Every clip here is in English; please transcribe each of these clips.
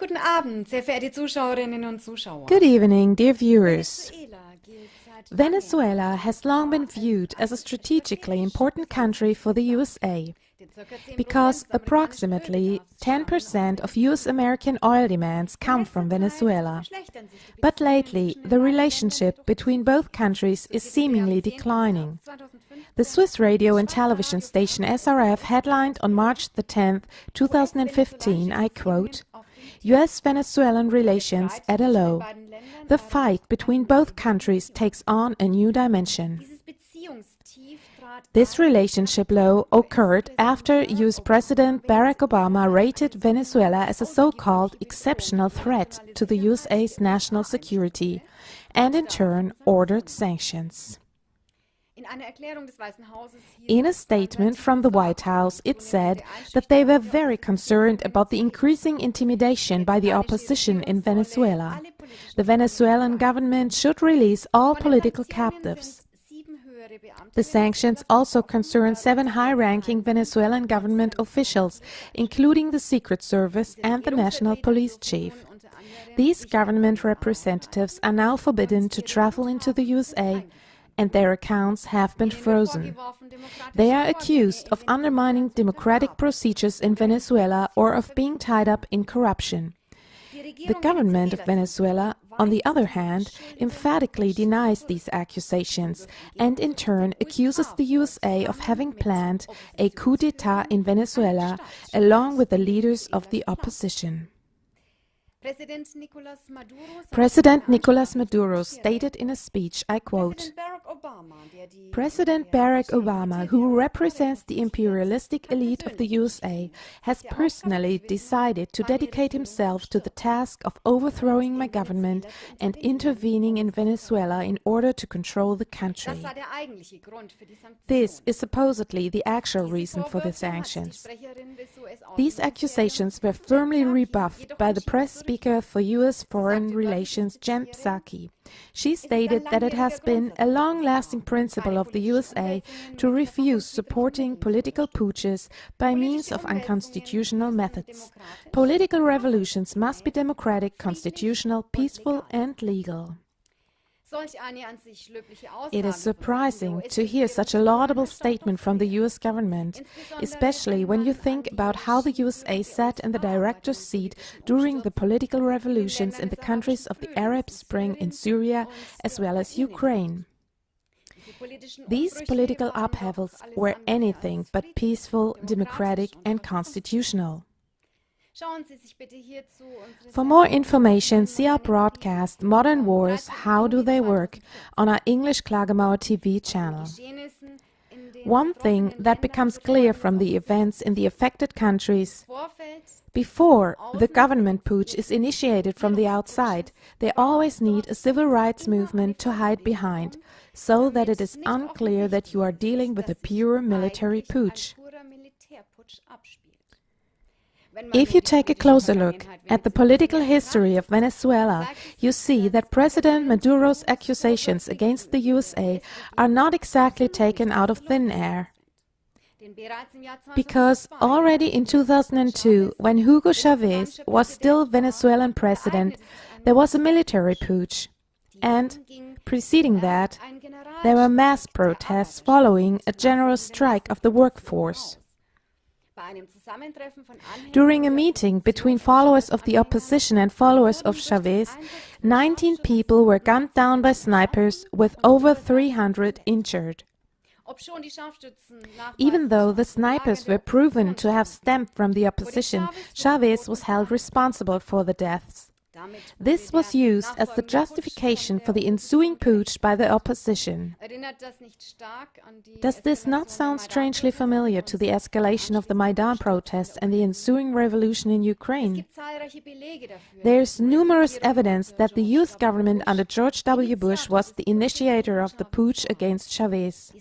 Guten Abend, sehr verehrte Zuschauerinnen und Zuschauer. Good evening, dear viewers. Venezuela gilt seit Venezuela has long been viewed as a strategically important country for the USA because approximately 10% of US American oil demands come from Venezuela. But lately, the relationship between both countries is seemingly declining. The Swiss radio and television station SRF headlined on March the 10th, 2015, I quote, US-Venezuelan relations at a low. The fight between both countries takes on a new dimension. This relationship low occurred after US President Barack Obama rated Venezuela as a so-called exceptional threat to the USA's national security and in turn ordered sanctions. In a statement from the White House, it said that they were very concerned about the increasing intimidation by the opposition in Venezuela. The Venezuelan government should release all political captives. The sanctions also concern 7 high-ranking Venezuelan government officials, including the Secret Service and the National Police Chief. These government representatives are now forbidden to travel into the USA, and their accounts have been frozen. They are accused of undermining democratic procedures in Venezuela or of being tied up in corruption. The government of Venezuela, on the other hand, emphatically denies these accusations and in turn accuses the USA of having planned a coup d'etat in Venezuela along with the leaders of the opposition. President Nicolas Maduro stated in a speech, I quote, President Barack Obama, who represents the imperialistic elite of the USA, has personally decided to dedicate himself to the task of overthrowing my government and intervening in Venezuela in order to control the country. This is supposedly the actual reason for the sanctions. These accusations were firmly rebuffed by the press speaker for U.S. Foreign Relations, Jen Psaki. She stated that it has been a long-lasting principle of the USA to refuse supporting political putches by means of unconstitutional methods. Political revolutions must be democratic, constitutional, peaceful and legal. It is surprising to hear such a laudable statement from the US government, especially when you think about how the USA sat in the director's seat during the political revolutions in the countries of the Arab Spring in Syria as well as Ukraine. These political upheavals were anything but peaceful, democratic and constitutional. For more information, see our broadcast Modern Wars, How Do They Work on our English Klagemauer TV channel. One thing that becomes clear from the events in the affected countries: before the government putsch is initiated from the outside, they always need a civil rights movement to hide behind, so that it is unclear that you are dealing with a pure military putsch. If you take a closer look at the political history of Venezuela, you see that President Maduro's accusations against the USA are not exactly taken out of thin air. Because already in 2002, when Hugo Chavez was still Venezuelan president, there was a military putsch. And, preceding that, there were mass protests following a general strike of the workforce. During a meeting between followers of the opposition and followers of Chavez, 19 people were gunned down by snipers with over 300 injured. Even though the snipers were proven to have stemmed from the opposition, Chavez was held responsible for the deaths. This was used as the justification for the ensuing putsch by the opposition. Does this not sound strangely familiar to the escalation of the Maidan protests and the ensuing revolution in Ukraine? There is numerous evidence that the US government under George W. Bush was the initiator of the putsch against Chavez.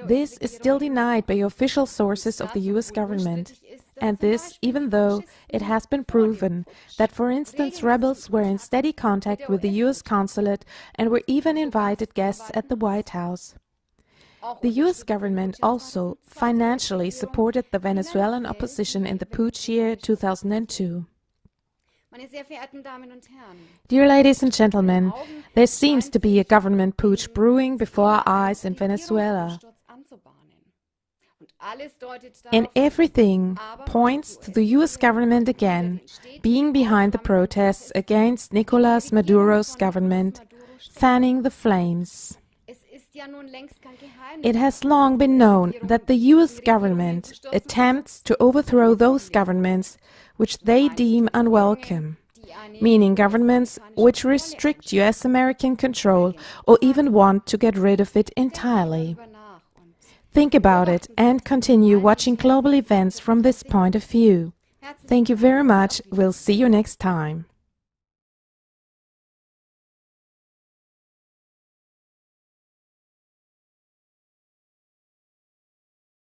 This is still denied by official sources of the US government. And this, even though it has been proven that, for instance, rebels were in steady contact with the US consulate and were even invited guests at the White House. The US government also financially supported the Venezuelan opposition in the putsch year 2002. Meine sehr verehrten Damen und Herren, Dear ladies and gentlemen, there seems to be a government putsch brewing before our eyes in Venezuela. And everything points to the US government again, being behind the protests against Nicolas Maduro's government, fanning the flames. It has long been known that the US government attempts to overthrow those governments which they deem unwelcome, meaning governments which restrict US-American control or even want to get rid of it entirely. Think about it and continue watching global events from this point of view. Thank you very much. We'll see you next time.